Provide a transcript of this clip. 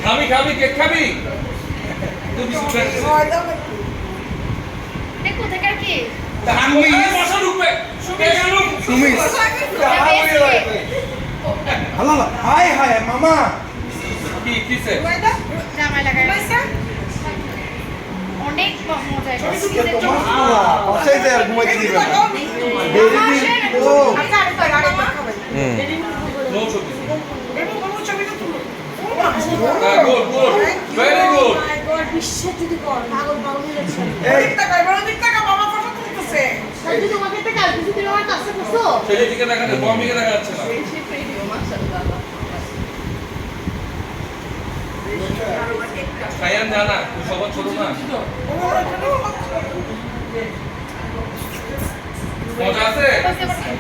খাবি খাবি কেক খাবি তুমি দেখো থেকে কি আমি বসা ঢুকবে তুমি হ্যালো হাই হাই মামা কি কিসে জামাই লাগাই অনেক মজা আজকে তোমার পোলা অসাই যায় ঘুমাইতে দিবে না বেবি ও আচ্ছা আরেকবার খাবেন নো ছবি বেবি ছবিটা তুলো গুড গুড ভেরি গুড বিশ্ব যদি কর পাগল পাগল হয়ে যাচ্ছে এই টাকা বাবা ফটো তুলতেছে তাই তোমাকে টাকা কিছু দিন আমার কাছে বসো সেই দিকে দেখা যাচ্ছে বমিকে দেখা যাচ্ছে না সায়ান জানা তুই সবার ছোট না মজা আছে